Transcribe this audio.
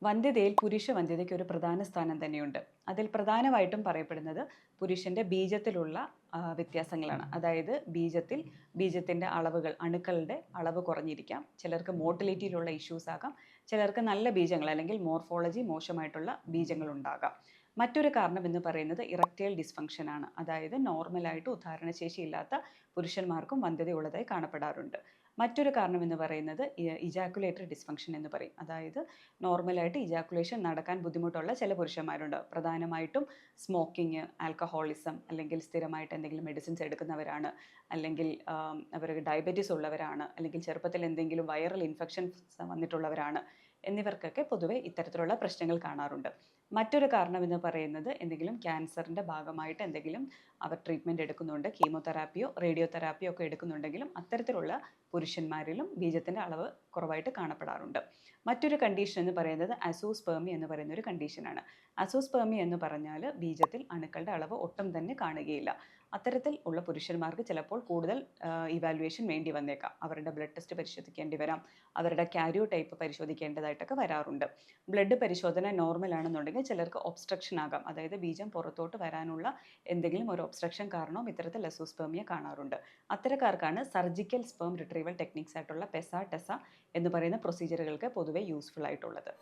വന്ധ്യതയിൽ പുരുഷ വന്ധ്യതയ്ക്ക് ഒരു പ്രധാന സ്ഥാനം തന്നെയുണ്ട്. അതിൽ പ്രധാനമായിട്ടും പറയപ്പെടുന്നത് പുരുഷന്റെ ബീജത്തിലുള്ള വ്യത്യാസങ്ങളാണ്. അതായത് ബീജത്തിന്റെ അളവുകൾ, അണുക്കളുടെ അളവ് കുറഞ്ഞിരിക്കാം. ചിലർക്ക് മോട്ടിലിറ്റിയിലുള്ള ഇഷ്യൂസ് ആകാം. ചിലർക്ക് നല്ല ബീജങ്ങൾ അല്ലെങ്കിൽ മോർഫോളജി മോശമായിട്ടുള്ള ബീജങ്ങൾ ഉണ്ടാകാം. മറ്റൊരു കാരണം എന്ന് പറയുന്നത് ഇറക്റ്റൈൽ ഡിസ്ഫങ്ഷൻ ആണ്. അതായത് നോർമലായിട്ട് ഉദ്ധാരണശേഷി ഇല്ലാത്ത പുരുഷന്മാർക്കും വന്ധ്യതയുള്ളതായി കാണപ്പെടാറുണ്ട്. മറ്റൊരു കാരണം എന്ന് പറയുന്നത് ഇജാക്കുലേറ്ററി ഡിസ്ഫങ്ഷൻ എന്ന് പറയും. അതായത് നോർമലായിട്ട് ഇജാക്കുലേഷൻ നടക്കാൻ ബുദ്ധിമുട്ടുള്ള ചില പുരുഷന്മാരുണ്ട്. പ്രധാനമായിട്ടും സ്മോക്കിങ്, ആൽക്കഹോളിസം, അല്ലെങ്കിൽ സ്ഥിരമായിട്ട് എന്തെങ്കിലും മെഡിസിൻസ് എടുക്കുന്നവരാണ്, അല്ലെങ്കിൽ അവർക്ക് ഡയബറ്റീസ് ഉള്ളവരാണ്, അല്ലെങ്കിൽ ചെറുപ്പത്തിൽ എന്തെങ്കിലും വൈറൽ ഇൻഫെക്ഷൻസ് വന്നിട്ടുള്ളവരാണ്. എന്നിവർക്കൊക്കെ പൊതുവെ ഇത്തരത്തിലുള്ള പ്രശ്നങ്ങൾ കാണാറുണ്ട്. മറ്റൊരു കാരണം എന്ന് പറയുന്നത് എന്തെങ്കിലും ക്യാൻസറിൻ്റെ ഭാഗമായിട്ട് എന്തെങ്കിലും അവർ ട്രീറ്റ്മെൻറ്റ് എടുക്കുന്നുണ്ട്, കീമോതെറാപ്പിയോ റേഡിയോ തെറാപ്പിയോ ഒക്കെ എടുക്കുന്നുണ്ടെങ്കിലും അത്തരത്തിലുള്ള പുരുഷന്മാരിലും ബീജത്തിൻ്റെ അളവ് കുറവായിട്ട് കാണപ്പെടാറുണ്ട്. മറ്റൊരു കണ്ടീഷൻ എന്ന് പറയുന്നത് അസൂസ്പെർമി എന്ന് പറയുന്ന ഒരു കണ്ടീഷനാണ്. അസൂസ്പെർമി എന്ന് പറഞ്ഞാൽ ബീജത്തിൽ അണുക്കളുടെ അളവ് ഒട്ടും തന്നെ കാണുകയില്ല. അത്തരത്തിൽ ഉള്ള പുരുഷന്മാർക്ക് ചിലപ്പോൾ കൂടുതൽ ഇവാലുവേഷൻ വേണ്ടി വന്നേക്കാം. അവരുടെ ബ്ലഡ് ടെസ്റ്റ് പരിശോധിക്കേണ്ടി വരാം, അവരുടെ കാരിയോ ടൈപ്പ് പരിശോധിക്കേണ്ടതായിട്ടൊക്കെ വരാറുണ്ട്. ബ്ലഡ് പരിശോധന നോർമൽ ആണെന്നുണ്ടെങ്കിൽ ചിലർക്ക് ഒബ്സ്ട്രക്ഷൻ ആകാം. അതായത് ബീജം പുറത്തോട്ട് വരാനുള്ള എന്തെങ്കിലും ഒരു ഒബ്സ്ട്രക്ഷൻ കാരണവും ഇത്തരത്തിൽ അസൂസ്പെർമിയ കാണാറുണ്ട്. അത്തരക്കാർക്കാണ് സർജിക്കൽ സ്പേം റിട്രീവൽ ടെക്നിക്സ് ആയിട്ടുള്ള പെസ, ടെസ എന്ന് പറയുന്ന പ്രൊസീജിയറുകൾക്ക് പൊതുവെ യൂസ്ഫുൾ ആയിട്ടുള്ളത്.